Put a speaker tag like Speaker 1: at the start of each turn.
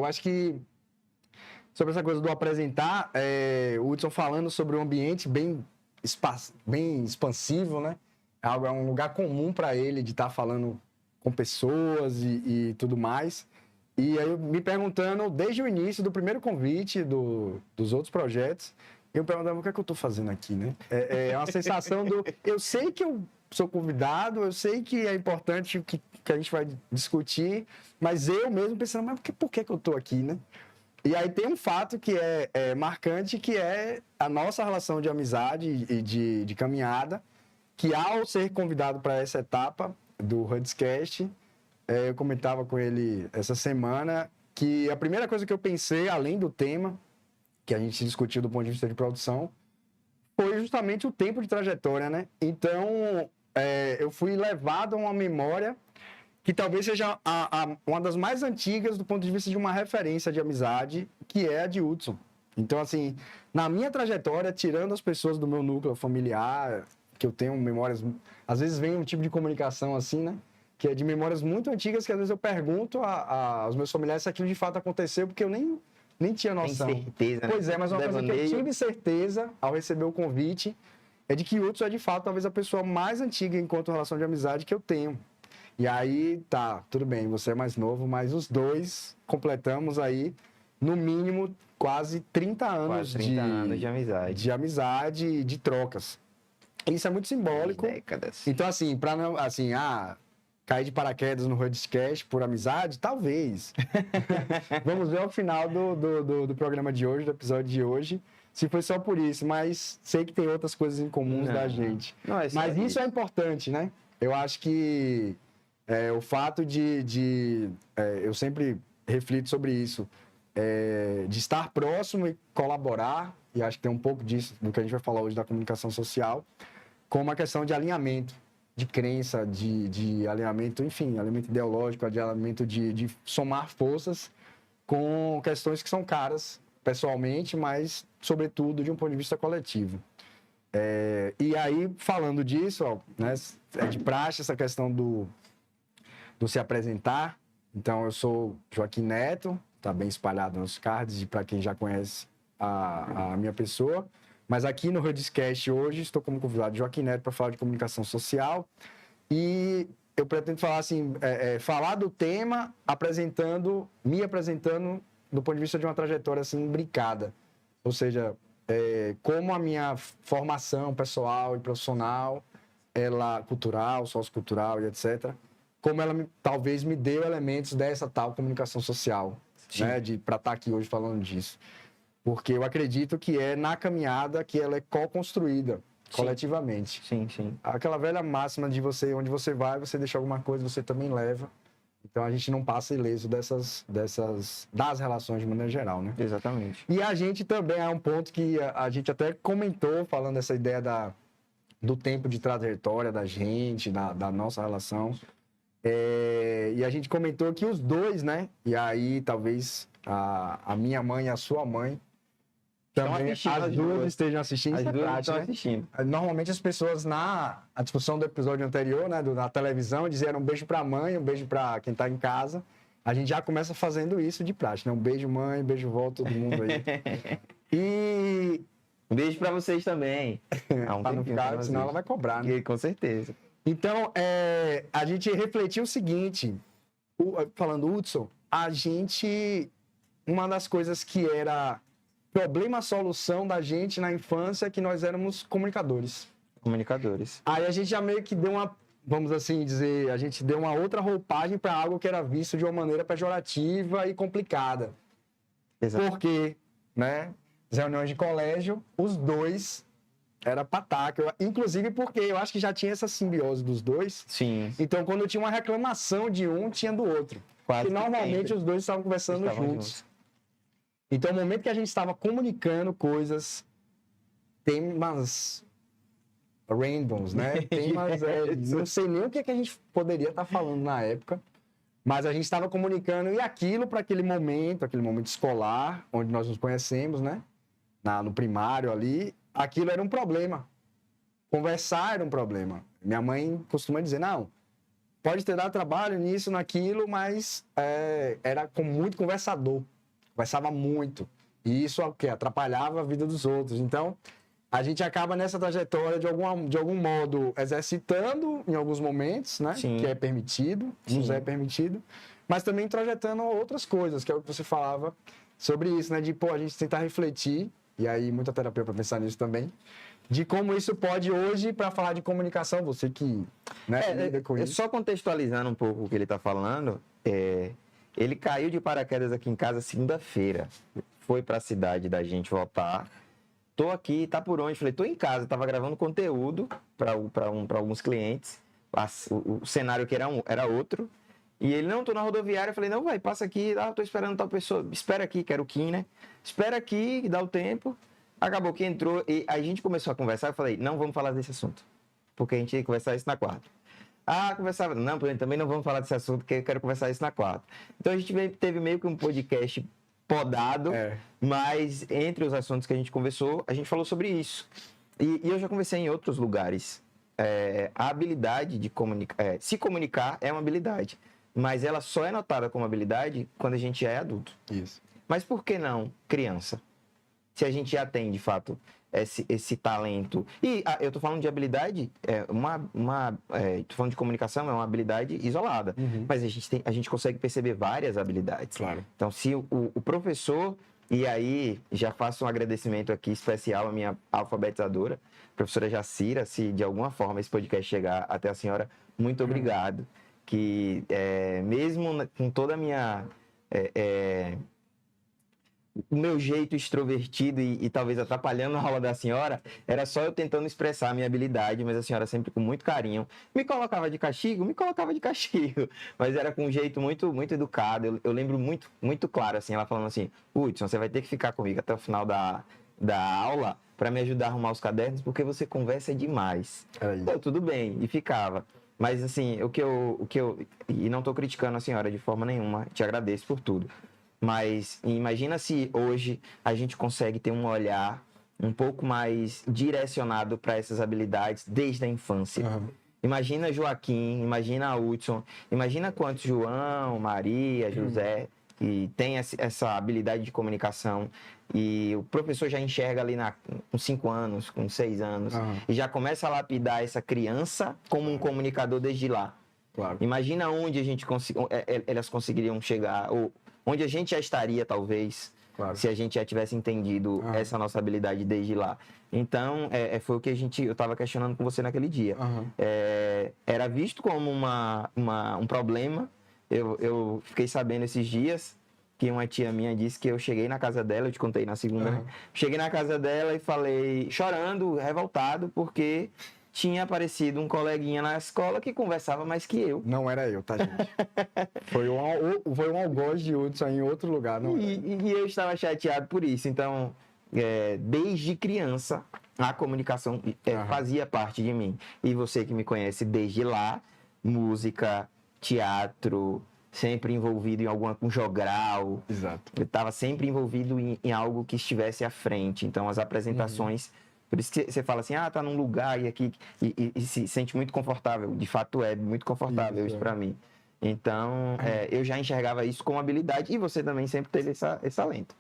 Speaker 1: eu acho que sobre essa coisa do apresentar, o Hudson falando sobre um ambiente bem expansivo, né? É um lugar comum para ele de estar falando com pessoas e tudo mais. E aí, me perguntando, desde o início do primeiro convite dos outros projetos, eu perguntava o que é que eu estou fazendo aqui, né? É uma sensação do... Eu sei que eu sou convidado, eu sei que é importante o que a gente vai discutir, mas eu mesmo pensando, mas por que eu estou aqui, né? E aí tem um fato que é marcante, que é a nossa relação de amizade e de caminhada, que ao ser convidado para essa etapa do Hudscast, eu comentava com ele essa semana que a primeira coisa que eu pensei, além do tema, que a gente discutiu do ponto de vista de produção, foi justamente o tempo de trajetória, né? Então, eu fui levado a uma memória que talvez seja uma das mais antigas do ponto de vista de uma referência de amizade, que é a de Hudson. Então, assim, na minha trajetória, tirando as pessoas do meu núcleo familiar, que eu tenho memórias... Às vezes vem um tipo de comunicação assim, né? Que é de memórias muito antigas, que às vezes eu pergunto aos meus familiares se aquilo de fato aconteceu, porque eu nem tinha noção.
Speaker 2: Tem certeza,
Speaker 1: Pois é, mas uma coisa que eu tive certeza ao receber o convite é de que Hudson é de fato talvez a pessoa mais antiga enquanto relação de amizade que eu tenho. E aí, tá, tudo bem, você é mais novo, mas os dois completamos aí, no mínimo, quase 30 anos,
Speaker 2: quase 30 anos de amizade.
Speaker 1: De amizade e de trocas. Isso é muito simbólico.
Speaker 2: Décadas.
Speaker 1: Então, assim, para não, assim, cair de paraquedas no Hudscast por amizade, talvez. Vamos ver ao final do programa de hoje, do episódio de hoje, se foi só por isso, mas sei que tem outras coisas em comuns da gente. Mas isso é importante, né? Eu acho que o fato eu sempre reflito sobre isso, de estar próximo e colaborar, e acho que tem um pouco disso do que a gente vai falar hoje da comunicação social, com uma questão de alinhamento, de crença, de alinhamento, enfim, alinhamento ideológico, de alinhamento de somar forças com questões que são caras pessoalmente, mas, sobretudo, de um ponto de vista coletivo. E aí, falando disso, né, é de praxe essa questão do se apresentar. Então, eu sou Joaquim Neto, está bem espalhado nos cards, para quem já conhece a minha pessoa. Mas aqui no Hudscast hoje, estou como convidado de Joaquim Neto para falar de comunicação social. E eu pretendo falar assim, falar do tema, me apresentando do ponto de vista de uma trajetória assim, brincada. Ou seja, como a minha formação pessoal e profissional, cultural, sociocultural e etc., como ela talvez me deu elementos dessa tal comunicação social, né, para estar aqui hoje falando disso. Porque eu acredito que é na caminhada que ela é co-construída coletivamente.
Speaker 2: Sim, sim.
Speaker 1: Aquela velha máxima de onde você vai, você deixa alguma coisa, você também leva. Então a gente não passa ileso das relações de maneira geral, né?
Speaker 2: Exatamente.
Speaker 1: E a gente também é um ponto que a gente até comentou, falando dessa ideia do tempo de trajetória da gente, da nossa relação. E a gente comentou que os dois, né? E aí talvez a minha mãe e a sua mãe também, as duas estejam assistindo.
Speaker 2: As duas estão assistindo.
Speaker 1: Normalmente as pessoas na discussão do episódio anterior, né, na televisão, diziam um beijo pra mãe, um beijo pra quem tá em casa. A gente já começa fazendo isso de prática, né? Um beijo mãe, um beijo vó, todo mundo aí. E...
Speaker 2: Um beijo pra vocês também.
Speaker 1: Pra não ficar, senão ela vai cobrar, né?
Speaker 2: Com certeza.
Speaker 1: Então, a gente refletiu o seguinte, falando Hudson, uma das coisas que era problema-solução da gente na infância é que nós éramos comunicadores.
Speaker 2: Comunicadores.
Speaker 1: Aí a gente já meio que deu vamos assim dizer, a gente deu uma outra roupagem para algo que era visto de uma maneira pejorativa e complicada.
Speaker 2: Exato.
Speaker 1: Porque, né, as reuniões de colégio, os dois era pataca. Inclusive porque eu acho que já tinha essa simbiose dos dois.
Speaker 2: Sim.
Speaker 1: Então, quando tinha uma reclamação de um, tinha do outro.
Speaker 2: Quase
Speaker 1: porque normalmente os dois estavam conversando juntos. Então, no momento que a gente estava comunicando coisas, temas randoms, né? Temas, não sei nem o que a gente poderia estar falando na época, mas a gente estava comunicando e aquilo para aquele momento escolar, onde nós nos conhecemos, né? No primário ali, aquilo era um problema. Conversar era um problema. Minha mãe costuma dizer, não, pode ter dado trabalho nisso, naquilo, mas era muito conversador. Conversava muito. E isso o quê? Atrapalhava a vida dos outros. Então, a gente acaba nessa trajetória, de algum modo, exercitando em alguns momentos, né?
Speaker 2: Sim.
Speaker 1: Que é permitido, nos
Speaker 2: Sim.
Speaker 1: é permitido, mas também introjetando outras coisas, que é o que você falava sobre isso, né? De, a gente tentar refletir, e aí muita terapia para pensar nisso também, de como isso pode hoje, para falar de comunicação, você que lida com isso.
Speaker 2: Só contextualizando um pouco o que ele está falando, ele caiu de paraquedas aqui em casa segunda-feira, foi para a cidade da gente voltar. Tô aqui, tá por onde? Falei, tô em casa, tava gravando conteúdo para alguns clientes. O cenário que era outro. E ele, não, tô na rodoviária. Eu falei, não, vai, passa aqui. Ah, tô esperando tal pessoa. Espera aqui, que era o Kim, né? Espera aqui, dá o tempo. Acabou que entrou e a gente começou a conversar. Eu falei, não vamos falar desse assunto. Porque a gente ia conversar isso na quarta. Ah, conversava. Não, também não vamos falar desse assunto, porque eu quero conversar isso na quarta. Então a gente teve meio que um podcast podado, mas entre os assuntos que a gente conversou, a gente falou sobre isso. E eu já conversei em outros lugares. A habilidade de se comunicar é uma habilidade, mas ela só é notada como habilidade quando a gente é adulto.
Speaker 1: Isso.
Speaker 2: Mas por que não criança? Se a gente já tem, de fato, esse talento. E eu tô falando de habilidade, tô falando de comunicação, é uma habilidade isolada.
Speaker 1: Uhum.
Speaker 2: Mas a gente consegue perceber várias habilidades.
Speaker 1: Claro.
Speaker 2: Então, se o professor, e aí já faço um agradecimento aqui especial à minha alfabetizadora, professora Jacira, se de alguma forma esse podcast chegar até a senhora, muito obrigado. Que mesmo com toda a minha... o meu jeito extrovertido e talvez atrapalhando a aula da senhora, era só eu tentando expressar a minha habilidade, mas a senhora sempre com muito carinho. Me colocava de castigo, mas era com um jeito muito, muito educado. Eu lembro muito, muito claro, assim, ela falando assim, Hudson, você vai ter que ficar comigo até o final da aula para me ajudar a arrumar os cadernos, porque você conversa demais. Então, tudo bem, e ficava. Mas, assim, e não estou criticando a senhora de forma nenhuma, te agradeço por tudo. Mas imagina se hoje a gente consegue ter um olhar um pouco mais direcionado para essas habilidades desde a infância.
Speaker 1: Uhum.
Speaker 2: Imagina Joaquim, imagina Hudson, imagina quantos João, Maria, José, que tem essa habilidade de comunicação e o professor já enxerga ali com 5 anos, com 6 anos, e já começa a lapidar essa criança como um comunicador desde lá.
Speaker 1: Claro.
Speaker 2: Imagina onde elas conseguiriam chegar, ou onde a gente já estaria, talvez, se a gente já tivesse entendido essa nossa habilidade desde lá. Então, foi o que eu estava questionando com você naquele dia. Era visto como um problema. Eu fiquei sabendo esses dias que uma tia minha disse que eu cheguei na casa dela, eu te contei na segunda, né? Cheguei na casa dela e falei, chorando, revoltado, porque tinha aparecido um coleguinha na escola que conversava mais que eu.
Speaker 1: Não era eu, tá, gente? Foi um algoz de Hudson em outro lugar, não era.
Speaker 2: E eu estava chateado por isso. Então, desde criança, a comunicação fazia parte de mim. E você que me conhece desde lá, música, teatro, sempre envolvido em um jogral.
Speaker 1: Exato.
Speaker 2: Eu estava sempre envolvido em algo que estivesse à frente. Então, as apresentações... Por isso que você fala assim, tá num lugar e aqui e se sente muito confortável. De fato é muito confortável isso para mim. Então, eu já enxergava isso como habilidade e você também sempre teve esse talento.